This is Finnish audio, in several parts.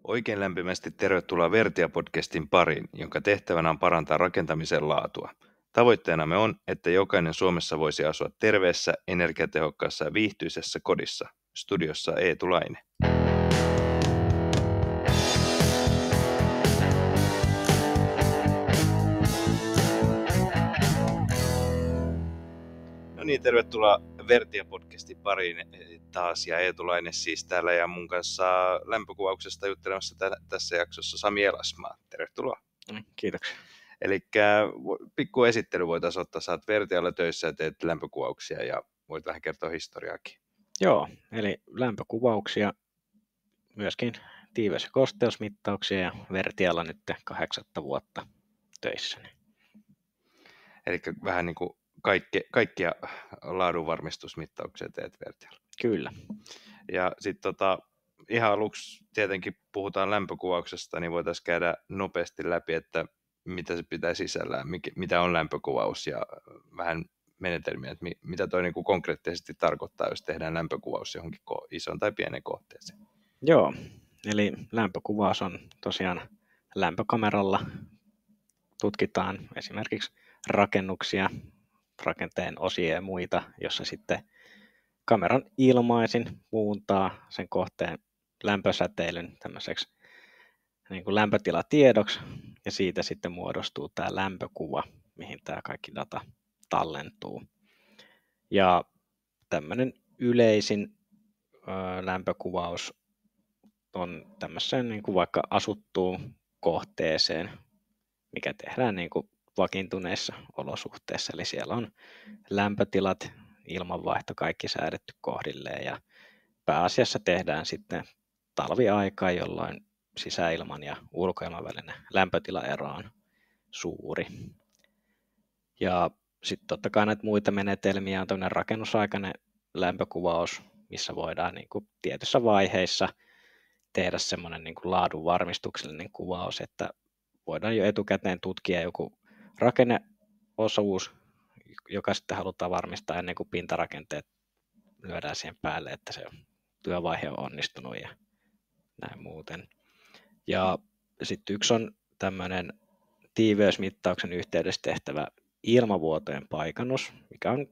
Oikein lämpimästi tervetuloa Vertia-podcastin pariin, jonka tehtävänä on parantaa rakentamisen laatua. Tavoitteenamme on, että jokainen Suomessa voisi asua terveessä, energiatehokkaassa ja viihtyisessä kodissa. Studiossa Eetu Laine. No niin, tervetuloa Vertia-podcastin pariin taas, ja Eetu Laine siis täällä, ja mun kanssa lämpökuvauksesta juttelemassa tässä jaksossa Sami Elasmaa. Tervetuloa. Kiitoksia. Eli pikku esittely voitaisiin ottaa, sä oot Vertialla töissä ja teet lämpökuvauksia, ja voit vähän kertoa historiaakin. Joo, eli lämpökuvauksia, myöskin tiiveys- ja kosteusmittauksia, ja Vertialla nyt 8 vuotta töissä. Eli vähän niin kuin kaikkia laadunvarmistusmittauksia teet Vertialla. Kyllä. Ja sitten ihan aluksi tietenkin puhutaan lämpökuvauksesta, niin voitaisiin käydä nopeasti läpi, että mitä se pitää sisällään, mitä on lämpökuvaus ja vähän menetelmiä, että mitä toi niin kuin konkreettisesti tarkoittaa, jos tehdään lämpökuvaus johonkin isoon tai pienen kohteeseen. Joo, eli lämpökuvaus on tosiaan lämpökameralla tutkitaan esimerkiksi rakennuksia, rakenteen osia ja muita, jossa sitten kameran ilmaisin muuntaa sen kohteen lämpösäteilyn tämmöiseksi niin kuin lämpötilatiedoksi, ja siitä sitten muodostuu tämä lämpökuva, mihin tämä kaikki data tallentuu. Ja tämmöinen yleisin lämpökuvaus on tämmöiseen niin kuin vaikka asuttuun kohteeseen, mikä tehdään niin kuin vakiintuneissa olosuhteissa, eli siellä on lämpötilat, ilmanvaihto, kaikki säädetty kohdilleen, ja pääasiassa tehdään sitten talviaikaa, jolloin sisäilman ja ulkoilman välinen lämpötilaero on suuri. Ja sitten totta kai näitä muita menetelmiä on tämmöinen rakennusaikainen lämpökuvaus, missä voidaan niin kuin tietyissä vaiheissa tehdä semmoinen niin kuin laadun varmistuksellinen kuvaus, että voidaan jo etukäteen tutkia joku rakenneosuus, joka sitten halutaan varmistaa ennen kuin pintarakenteet lyödään siihen päälle, että se työvaihe on onnistunut ja näin muuten. Ja sitten yksi on tämmöinen tiiveysmittauksen yhteydessä tehtävä ilmavuotojen paikannus, mikä on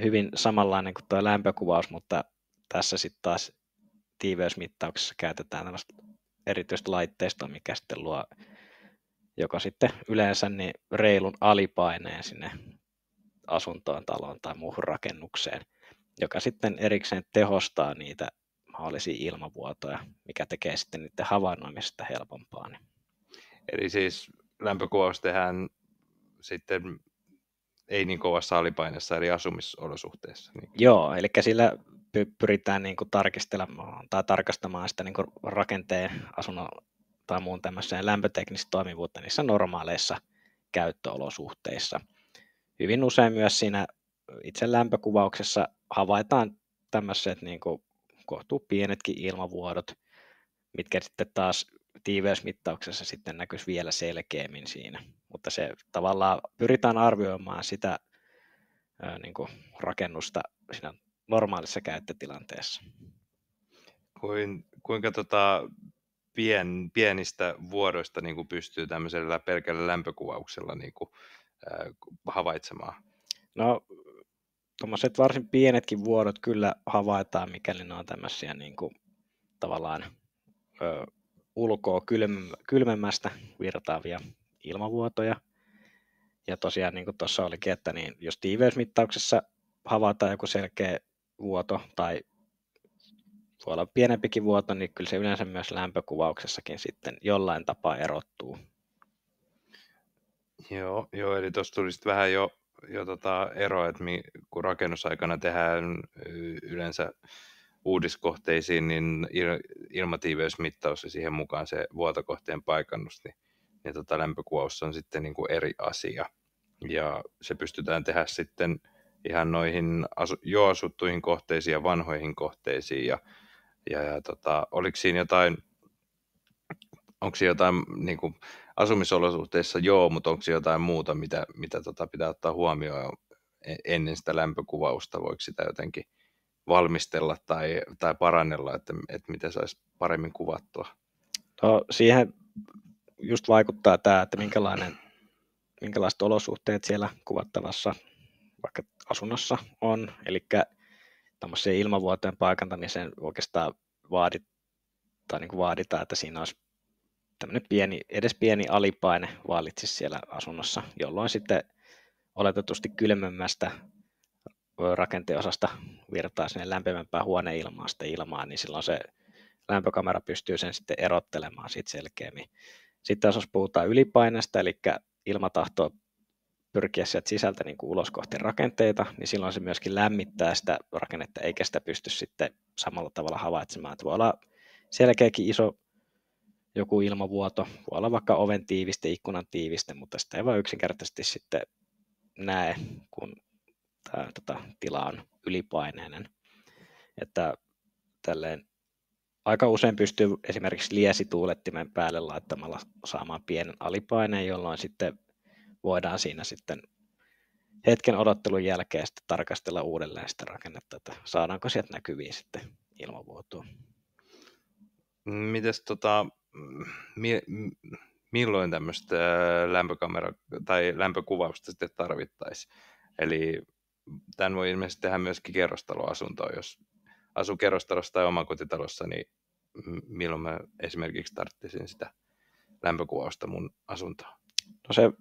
hyvin samanlainen kuin tuo lämpökuvaus, mutta tässä sitten taas tiiveysmittauksessa käytetään tällaista erityistä laitteistoa, mikä sitten luo joko sitten yleensä niin reilun alipaineen sinne asuntoon, taloon tai muuhun rakennukseen, joka sitten erikseen tehostaa niitä mahdollisia ilmavuotoja, mikä tekee sitten niiden havainnoimisesta helpompaa. Eli siis lämpökuvaus tehdään sitten ei niin kovassa alipaineessa eli asumisolosuhteissa. Niin. Joo, eli sillä pyritään niin kuin tarkistelemaan tai tarkastamaan sitä niin kuin rakenteen, asunnon tai muun tämmöiseen lämpöteknistä toimivuutta niissä normaaleissa käyttöolosuhteissa. Hyvin usein myös siinä itse lämpökuvauksessa havaitaan tämmöiset niin kuin kohtuu pienetkin ilmavuodot, mitkä sitten taas tiiveysmittauksessa sitten näkyisi vielä selkeämmin siinä. Mutta se tavallaan pyritään arvioimaan sitä niin kuin rakennusta siinä normaalissa käyttötilanteessa. Kuinka pienistä vuodoista niin kuin pystyy tämmöisellä pelkällä lämpökuvauksella niin kuin, havaitsemaan? No, tuommoiset varsin pienetkin vuodot kyllä havaitaan, mikäli ne on tämmöisiä niin kuin, tavallaan ulkoa kylmemmästä virtaavia ilmavuotoja. Ja tosiaan niin kuin tuossa olikin, että niin, jos tiiveysmittauksessa havaitaan joku selkeä vuoto tai voi olla pienempikin vuoto, niin kyllä se yleensä myös lämpökuvauksessakin sitten jollain tapaa erottuu. Joo, eli tuossa tuli sitten vähän jo ero, että kun rakennusaikana tehdään yleensä uudiskohteisiin, niin ilmatiiveysmittaus ja siihen mukaan se vuotokohteen paikannus, niin lämpökuvaus on sitten niin kuin eri asia. Ja se pystytään tehdä sitten ihan noihin jo asuttuihin kohteisiin ja vanhoihin kohteisiin. Ja oliko siinä jotain, onko siinä jotain niin kuin asumisolosuhteissa mutta onko siinä jotain muuta, mitä pitää ottaa huomioon ennen sitä lämpökuvausta? Voiko sitä jotenkin valmistella tai parannella, että miten saisi paremmin kuvattua? No, siihen just vaikuttaa tämä, että minkälaiset olosuhteet siellä kuvattavassa vaikka asunnossa on, eli tämmöiseen ilmavuotojen paikantamiseen oikeastaan vaaditaan, että siinä olisi tämmöinen edes pieni alipaine vallitsisi siellä asunnossa, jolloin sitten oletetusti kylmemmästä rakenteen osasta virtaa sinne lämpimämpään huoneilmaan sitä ilmaa, niin silloin se lämpökamera pystyy sen sitten erottelemaan siitä selkeämmin. Sitten jos puhutaan ylipaineesta, eli ilma tahtoo pyrkiä sieltä sisältä niin kuin ulos kohti rakenteita, niin silloin se myöskin lämmittää sitä rakennetta, eikä sitä pysty sitten samalla tavalla havaitsemaan. Että voi olla selkeäkin iso joku ilmavuoto, voi olla vaikka oven tiiviste, ikkunan tiiviste, mutta sitä ei vaan yksinkertaisesti sitten näe, kun tämä tila on ylipaineinen. Että tälleen aika usein pystyy esimerkiksi liesituulettimen päälle laittamalla saamaan pienen alipaineen, jolloin sitten voidaan siinä sitten hetken odottelun jälkeen sitten tarkastella uudelleen sitä rakennetta, että saadaanko sieltä näkyviin sitten ilmavuotoa. Mites milloin tämmöistä lämpökamera- tai lämpökuvausta sitten tarvittaisiin? Eli tämän voi ilmeisesti tehdä myöskin kerrostaloasuntoon. Jos asuu kerrostalossa tai omakotitalossa, niin milloin mä esimerkiksi tarvitsisin sitä lämpökuvausta mun asuntoon? No se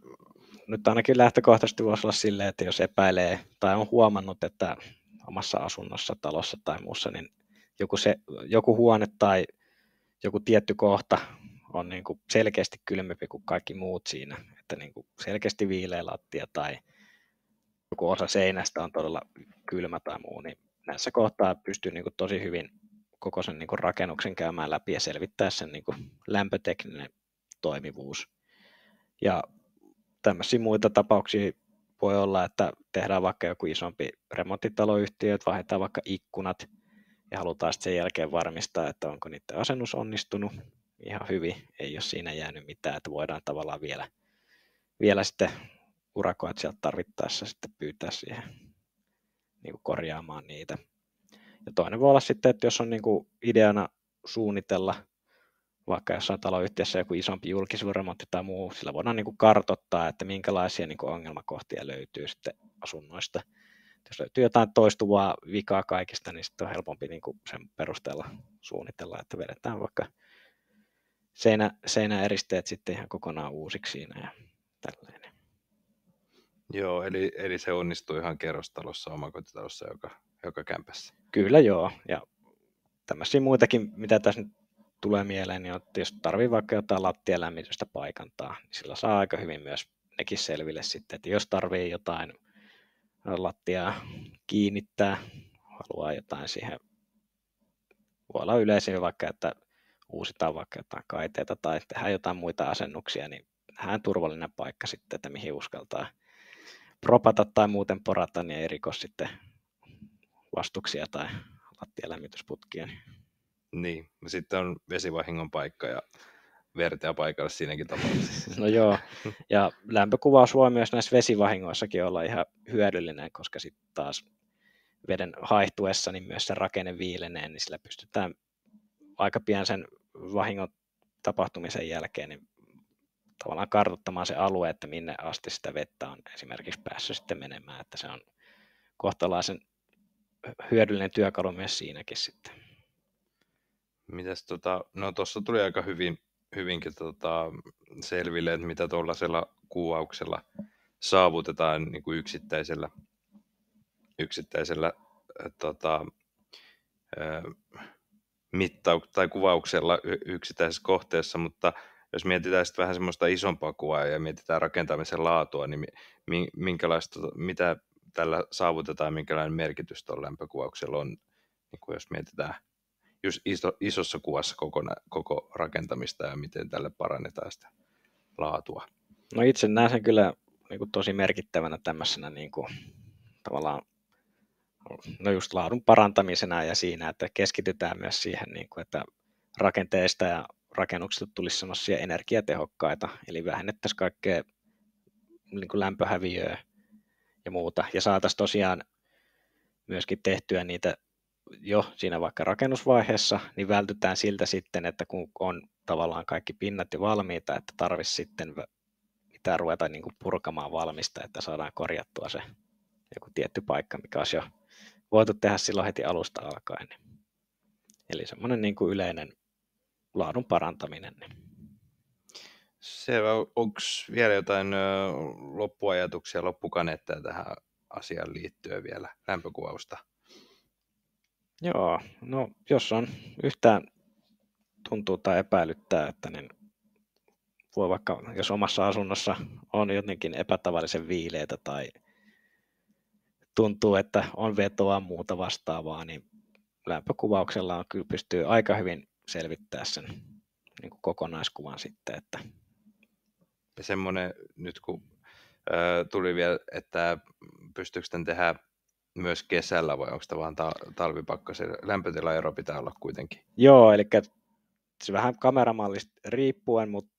nyt ainakin lähtökohtaisesti voisi olla silleen, että jos epäilee tai on huomannut, että omassa asunnossa, talossa tai muussa, niin joku huone tai joku tietty kohta on niin kuin selkeästi kylmempi kuin kaikki muut siinä, että niin kuin selkeästi viileä lattia tai joku osa seinästä on todella kylmä tai muu, niin näissä kohtaa pystyy niin kuin tosi hyvin koko sen niin kuin rakennuksen käymään läpi ja selvittää sen niin kuin lämpötekninen toimivuus. Ja tämmöisiä muita tapauksia voi olla, että tehdään vaikka joku isompi remonttitaloyhtiö, että vaihdetaan vaikka ikkunat ja halutaan sitten sen jälkeen varmistaa, että onko niiden asennus onnistunut ihan hyvin, ei ole siinä jäänyt mitään, että voidaan tavallaan vielä sitten urakoitsijat tarvittaessa sitten pyytää siihen niin kuin korjaamaan niitä. Ja toinen voi olla sitten, että jos on niin kuin ideana suunnitella vaikka jossain taloyhtiössä joku isompi julkisuusremontti tai muu, sillä voidaan niin kuin kartoittaa, että minkälaisia niin kuin ongelmakohtia löytyy sitten asunnoista. Jos löytyy jotain toistuvaa vikaa kaikista, niin sitten on helpompi niin kuin sen perusteella suunnitella, että vedetään vaikka seinäeristeet sitten ihan kokonaan uusiksi siinä ja tälleen. Joo, eli se onnistuu ihan kerrostalossa, omakotitalossa, joka kämpässä. Kyllä joo, ja tämmöisiä muitakin, mitä tässä nyt tulee mieleen, niin jos tarvii vaikka jotain lattialämmitystä paikantaa, niin sillä saa aika hyvin myös nekin selville sitten, että jos tarvii jotain lattiaa kiinnittää, haluaa jotain siihen, voi olla yleisin vaikka, että uusitaan vaikka jotain kaiteita tai tehdään jotain muita asennuksia, niin nähdään turvallinen paikka sitten, että mihin uskaltaa propata tai muuten porata, niin ei rikos sitten vastuksia tai lattialämmitysputkia. Niin, sitten on vesivahingon paikka ja vertea paikalle siinäkin tapauksessa. No joo, ja lämpökuvaus voi myös näissä vesivahingoissakin olla ihan hyödyllinen, koska sitten taas veden haihtuessa niin myös se rakenne viilenee, niin sillä pystytään aika pian sen vahingon tapahtumisen jälkeen niin tavallaan kartoittamaan se alue, että minne asti sitä vettä on esimerkiksi päässyt sitten menemään, että se on kohtalaisen hyödyllinen työkalu myös siinäkin sitten. Mitäs no tuossa tuli aika hyvinkin selville, että mitä tuollaisella kuvauksella saavutetaan niin kuin yksittäisellä tai kuvauksella yksittäisessä kohteessa, mutta jos mietitään sitten vähän semmoista isompaa kuvaa ja mietitään rakentamisen laatua, niin mitä tällä saavutetaan, minkälainen merkitys tuolla lämpökuvauksella on, niin kuin jos mietitään just isossa kuvassa koko rakentamista ja miten tälle parannetaan sitä laatua. No itse näen sen kyllä niin kuin tosi merkittävänä tämmöisenä niin kuin, tavallaan no just laadun parantamisena ja siinä, että keskitytään myös siihen, niin kuin, että rakenteista ja rakennuksista tulisi semmoisia energiatehokkaita, eli vähennettäisiin kaikkea niin kuin lämpöhäviöä ja muuta, ja saataisiin tosiaan myöskin tehtyä niitä jo siinä vaikka rakennusvaiheessa, niin vältytään siltä sitten, että kun on tavallaan kaikki pinnat jo valmiita, että tarvitsisi sitten pitää ruveta niin kuin purkamaan valmista, että saadaan korjattua se joku tietty paikka, mikä olisi jo voitu tehdä silloin heti alusta alkaen. Eli semmoinen niin kuin yleinen laadun parantaminen. Selvä. Onko vielä jotain loppuajatuksia, loppukaneetteja tähän asiaan liittyen vielä lämpökuvausta? Joo, no jos on yhtään tuntuu tai epäilyttää, että niin voi vaikka, jos omassa asunnossa on jotenkin epätavallisen viileitä tai tuntuu, että on vetoa muuta vastaavaa, niin lämpökuvauksella on kyllä pystyy aika hyvin selvittämään sen niin kuin kokonaiskuvan sitten. Että Ja semmoinen nyt kun tuli vielä, että pystyykö tämän tehdä myös kesällä vai onko tämä vaan talvipakkasen? Lämpötilaero pitää olla kuitenkin. Joo, eli se vähän kameramallista riippuen, mutta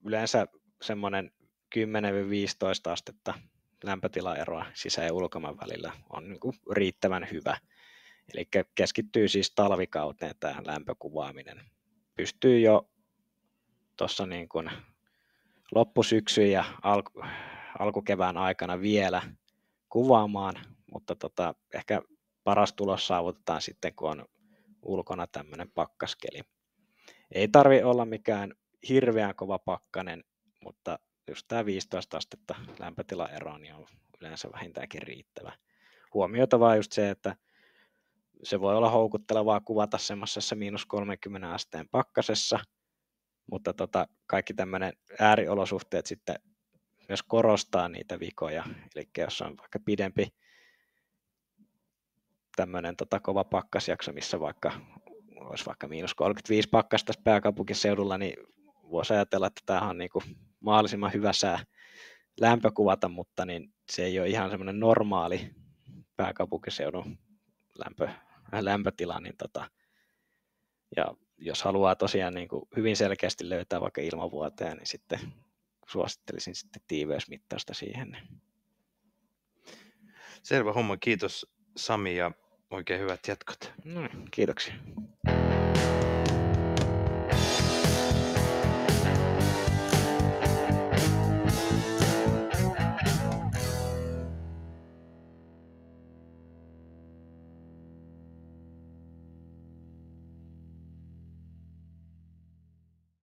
yleensä semmoinen 10-15 astetta lämpötilaeroa sisä- ja ulkomaan välillä on niin kuin riittävän hyvä. Eli keskittyy siis talvikauteen tämä lämpökuvaaminen. Pystyy jo tuossa niin kuin loppusyksyn ja alkukevään aikana vielä kuvaamaan, mutta ehkä paras tulos saavutetaan sitten, kun on ulkona tämmöinen pakkaskeli. Ei tarvi olla mikään hirveän kova pakkanen, mutta just tämä 15 astetta lämpötilaero niin on yleensä vähintäänkin riittävä. Huomioitavaa just se, että se voi olla houkuttelevaa kuvata semmoisessa -30 asteen pakkasessa, mutta kaikki tämmöinen ääriolosuhteet sitten myös korostaa niitä vikoja. Eli jos on vaikka pidempi tämmöinen kova pakkasjakso, missä olisi vaikka -35 pakkasta pääkaupunkiseudulla, niin voisi ajatella, että tämähän on niin kuin mahdollisimman hyvä sää lämpökuvata, mutta niin se ei ole ihan semmoinen normaali pääkaupunkiseudun lämpötila. Niin ja jos haluaa tosiaan niin kuin hyvin selkeästi löytää vaikka ilmavuoteen, niin sitten suosittelisin sitten tiiveysmittausta siihen. Selvä homma, kiitos Sami ja oikein hyvät jatkot. No, kiitoksia.